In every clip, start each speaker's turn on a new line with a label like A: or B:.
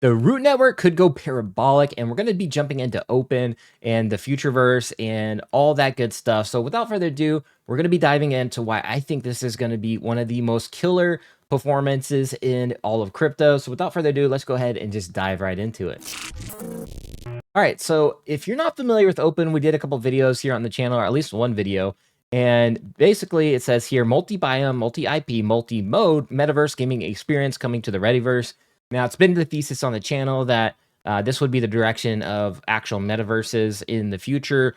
A: The root network could go parabolic, and we're going to be jumping into open and the futureverse and all that good stuff. So without further ado, we're going to be diving into why I think this is going to be one of the most killer performances in all of crypto. So without further ado, let's go ahead and just dive right into it. All right, so if you're not familiar with open, we did a couple videos here on the channel, or at least one video. And basically it says here, multi-biome, multi-IP, multi-mode metaverse gaming experience coming to the Readyverse. Now, it's been the thesis on the channel that this would be the direction of actual metaverses in the future,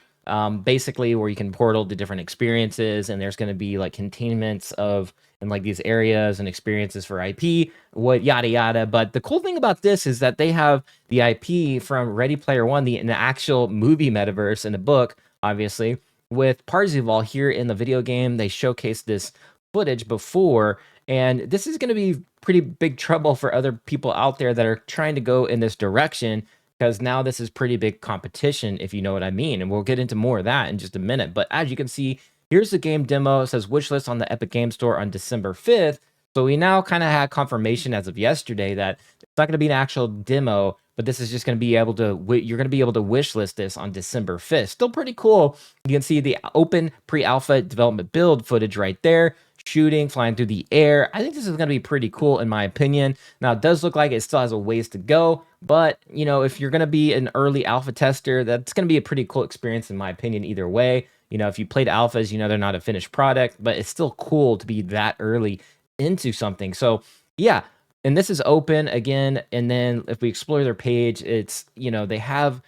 A: basically where you can portal to different experiences, and there's going to be like containments of and like these areas and experiences for IP, what yada yada. But the cool thing about this is that they have the IP from Ready Player One, the an actual movie metaverse in a book, obviously. With Parzival here in the video game, they showcased this footage before, and this is going to be pretty big trouble for other people out there that are trying to go in this direction, because now this is pretty big competition, if you know what I mean. And we'll get into more of that in just a minute. But as you can see, here's the game demo. It says wishlist on the Epic Game Store on December 5th. So we now kind of had confirmation as of yesterday that it's not going to be an actual demo, but this is just going to be able to, you're going to be able to wish list this on December 5th. Still pretty cool. You can see the open pre-alpha development build footage right there, shooting, flying through the air. I think this is going to be pretty cool in my opinion. Now, it does look like it still has a ways to go, but you know, if you're going to be an early alpha tester, that's going to be a pretty cool experience in my opinion either way. You know, if you played alphas, you know they're not a finished product, but it's still cool to be that early into something. So yeah, and this is open again. And then if we explore their page, it's, you know, they have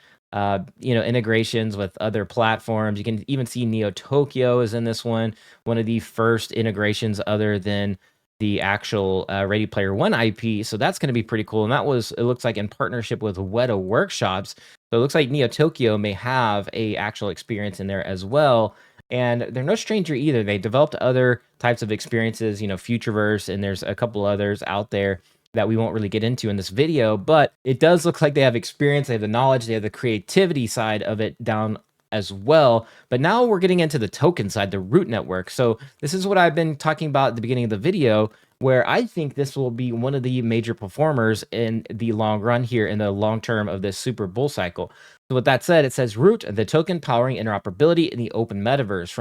A: integrations with other platforms. You can even see Neo Tokyo is in this one of the first integrations other than the actual Ready Player One IP. So that's going to be pretty cool. And that was, it looks like, in partnership with Weta Workshops. So it looks like Neo Tokyo may have a actual experience in there as well. And they're no stranger either. They developed other types of experiences, you know, Futureverse, and there's a couple others out there that we won't really get into in this video, but it does look like they have experience, they have the knowledge, they have the creativity side of it down as well. But now we're getting into the token side, the root network. So this is what I've been talking about at the beginning of the video, where I think this will be one of the major performers in the long run here, in the long term of this super bull cycle. So with that said, it says root, the token powering interoperability in the open metaverse,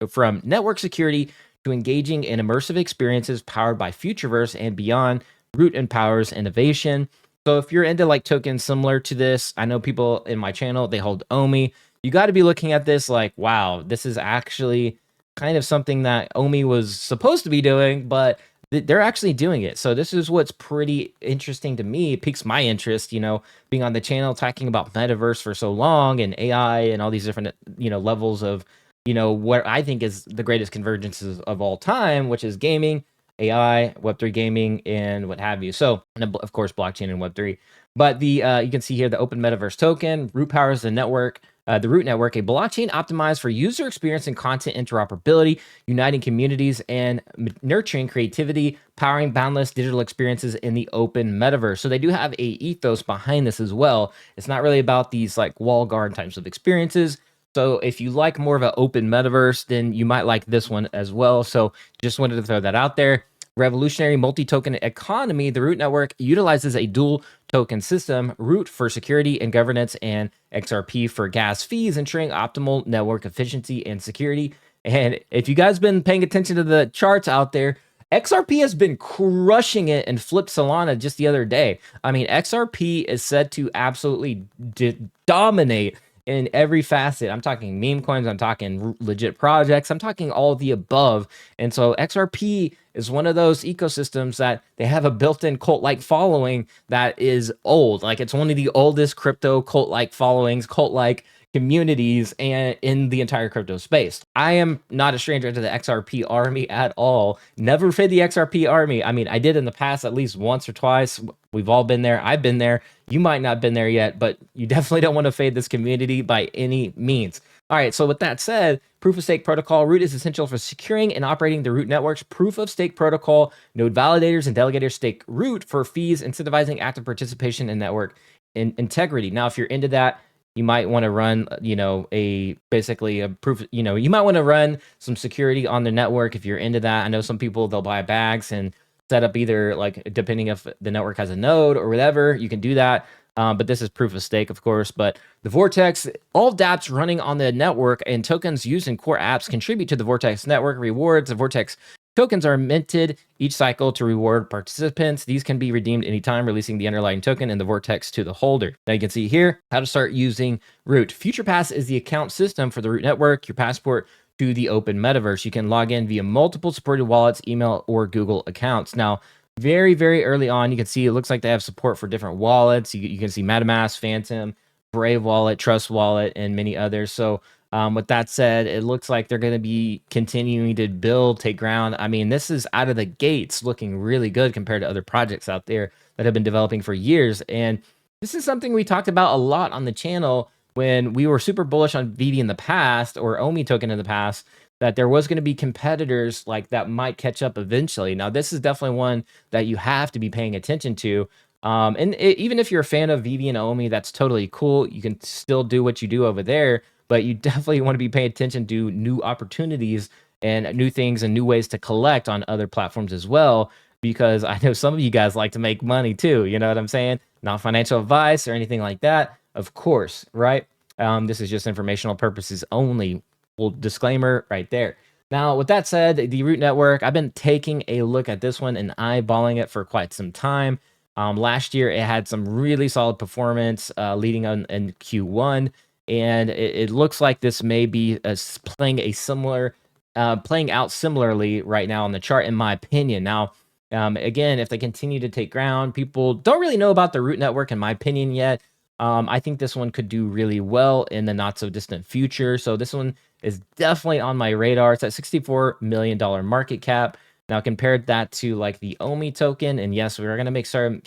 A: from network security to engaging in immersive experiences powered by Futureverse and beyond. Root empowers innovation. So if you're into like tokens similar to this, I know people in my channel, they hold OMI. You got to be looking at this like, wow, this is actually kind of something that OMI was supposed to be doing, but they're actually doing it. So this is what's pretty interesting to me. It piques my interest, you know, being on the channel, talking about metaverse for so long and AI and all these different, you know, levels of, you know, what I think is the greatest convergences of all time, which is gaming, AI, Web3 gaming, and what have you. So, and of course, blockchain and Web3. But the you can see here the Open Metaverse token, root powers the network, the root network, a blockchain optimized for user experience and content interoperability, uniting communities and nurturing creativity, powering boundless digital experiences in the open metaverse. So they do have a ethos behind this as well. It's not really about these like wall garden types of experiences. So if you like more of an open metaverse, then you might like this one as well. So just wanted to throw that out there. Revolutionary multi-token economy, the Root network utilizes a dual token system, Root for security and governance and XRP for gas fees, ensuring optimal network efficiency and security. And if you guys been paying attention to the charts out there, XRP has been crushing it and flipped Solana just the other day. I mean, XRP is said to absolutely dominate in every facet. I'm talking meme coins, I'm talking legit projects, I'm talking all of the above. And so XRP is one of those ecosystems that they have a built-in cult-like following that is old. Like, it's one of the oldest crypto cult-like followings, cult-like communities and in the entire crypto space. I am not a stranger to the XRP army at all. Never fed the XRP army. I mean, I did in the past at least once or twice. We've all been there. I've been there. You might not have been there yet, but you definitely don't want to fade this community by any means. All right, so with that said, proof of stake protocol root is essential for securing and operating the root network's proof of stake protocol. Node validators and delegators stake root for fees, incentivizing active participation in network integrity. Now, if you're into that, you might want to run, you know, basically a proof, you know, you might want to run some security on the network if you're into that. I know some people, they'll buy bags and set up either like depending if the network has a node or whatever, you can do that. But this is proof of stake, of course. But the Vortex, all dApps running on the network and tokens used in core apps contribute to the Vortex network rewards. The Vortex tokens are minted each cycle to reward participants. These can be redeemed anytime, releasing the underlying token and the Vortex to the holder. Now you can see here how to start using Root. FuturePass is the account system for the Root network, your passport to the open metaverse. You can log in via multiple supported wallets, email, or Google accounts. Now, very, very early on, you can see it looks like they have support for different wallets. You can see MetaMask, Phantom, Brave Wallet, Trust Wallet, and many others. So with that said, it looks like they're going to be continuing to build, take ground. I mean, this is out of the gates looking really good compared to other projects out there that have been developing for years. And this is something we talked about a lot on the channel when we were super bullish on VV in the past, or OMI token in the past, that there was going to be competitors like that might catch up eventually. Now, this is definitely one that you have to be paying attention to. Even if you're a fan of VV and OMI, that's totally cool. You can still do what you do over there, but you definitely want to be paying attention to new opportunities and new things and new ways to collect on other platforms as well. Because I know some of you guys like to make money too. You know what I'm saying? Not financial advice or anything like that, of course, right? This is just informational purposes only. Well, disclaimer right there. Now, with that said, the Root Network, I've been taking a look at this one and eyeballing it for quite some time. Last year, it had some really solid performance leading on in Q1, and it looks like this may be playing out similarly right now on the chart, in my opinion. Now, again, if they continue to take ground, people don't really know about the Root Network, in my opinion, yet. I think this one could do really well in the not so distant future. So this one is definitely on my radar. It's at $64 million market cap. Now, compared that to like the OMI token, and yes, we're going to make some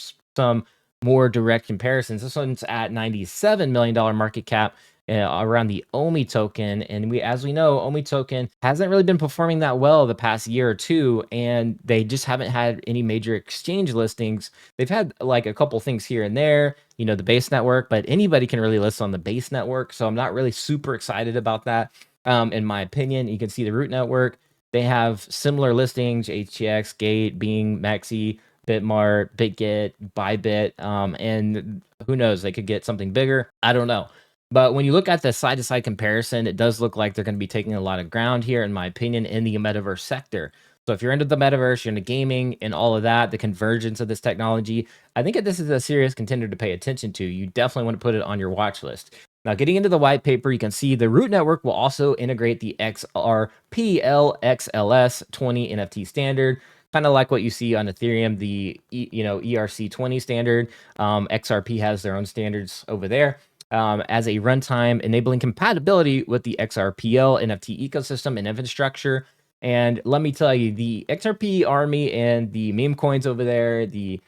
A: more direct comparisons. This one's at $97 million market cap. Around the OMI token, and as we know, OMI token hasn't really been performing that well the past year or two, and they just haven't had any major exchange listings. They've had like a couple things here and there, the base network, but anybody can really list on the base network, so I'm not really super excited about that. In my opinion, you can see the Root network. They have similar listings: HTX, Gate, Bing, Maxi, Bitmart, BitGet, Bybit, and who knows, they could get something bigger. I don't know. But when you look at the side-to-side comparison, it does look like they're going to be taking a lot of ground here, in my opinion, in the metaverse sector. So if you're into the metaverse, you're into gaming and all of that, the convergence of this technology, I think this is a serious contender to pay attention to. You definitely want to put it on your watch list. Now, getting into the white paper, you can see the Root network will also integrate the XRP-LXLS20 NFT standard, kind of like what you see on Ethereum, the ERC20 standard. XRP has their own standards over there. As a runtime, enabling compatibility with the XRPL NFT ecosystem and infrastructure. And let me tell you, the XRP army and the meme coins over there, the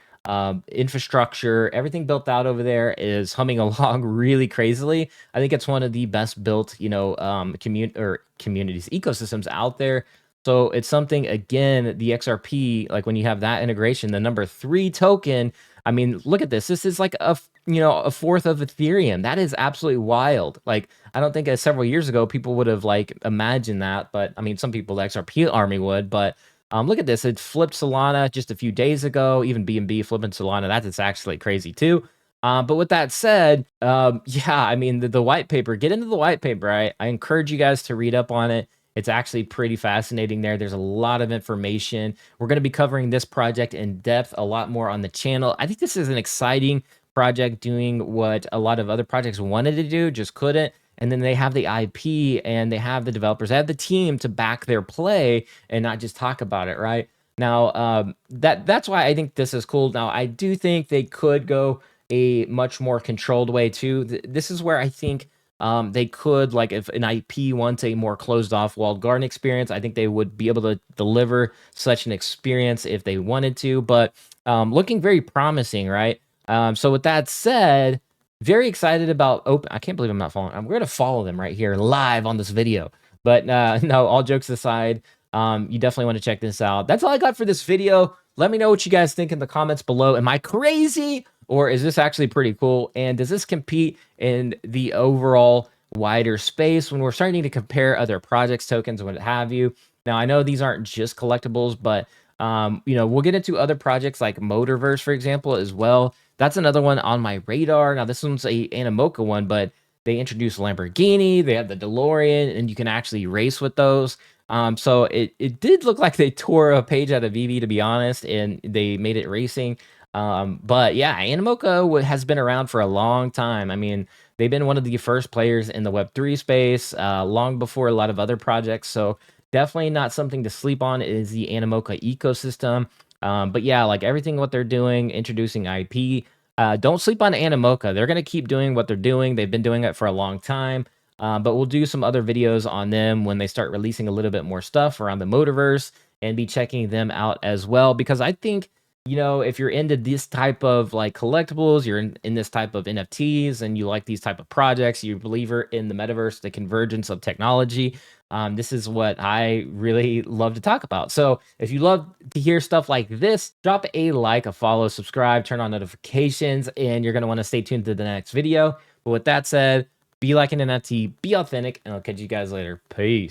A: infrastructure, everything built out over there is humming along really crazily. I think it's one of the best built, communities, ecosystems out there. So it's something, again, the XRP, like when you have that integration, the number 3 token, I mean, look at this. This is like a fourth of Ethereum. That is absolutely wild. Like, I don't think several years ago people would have like imagined that, but I mean, some people, the XRP army would. But look at this. It flipped Solana just a few days ago. Even BNB flipping Solana. That's actually crazy too. But with that said, yeah, I mean, the white paper. Get into the white paper. I encourage you guys to read up on it. It's actually pretty fascinating there. There's a lot of information. We're going to be covering this project in depth a lot more on the channel. I think this is an exciting project doing what a lot of other projects wanted to do, just couldn't. And then they have the IP and they have the developers, they have the team to back their play and not just talk about it, right? Now, that's why I think this is cool. Now, I do think they could go a much more controlled way too. This is where I think they could, like if an IP wants a more closed off walled garden experience, I think they would be able to deliver such an experience if they wanted to, but looking very promising, right? So with that said, very excited about open. I can't believe I'm not following. I'm going to follow them right here live on this video. But no, all jokes aside, you definitely want to check this out. That's all I got for this video. Let me know what you guys think in the comments below. Am I crazy, or is this actually pretty cool? And does this compete in the overall wider space when we're starting to compare other projects, tokens, what have you? Now, I know these aren't just collectibles, but We'll get into other projects like Motorverse, for example, as well. That's another one on my radar. Now, this one's a Animoca one, but they introduced Lamborghini, they have the DeLorean, and you can actually race with those. So it did look like they tore a page out of VV, to be honest, and they made it racing. But yeah, Animoca has been around for a long time. I mean, they've been one of the first players in the Web3 space, long before a lot of other projects. So definitely not something to sleep on is the Animoca ecosystem. But yeah, like everything what they're doing, introducing IP. Don't sleep on Animoca. They're gonna keep doing what they're doing. They've been doing it for a long time. But we'll do some other videos on them when they start releasing a little bit more stuff around the Motorverse and be checking them out as well. Because I think, if you're into this type of like collectibles, you're in this type of NFTs and you like these type of projects, you believer in the metaverse, the convergence of technology. This is what I really love to talk about. So if you love to hear stuff like this, drop a like, a follow, subscribe, turn on notifications, and you're going to want to stay tuned to the next video. But with that said, be like an NFT, be authentic, and I'll catch you guys later. Peace.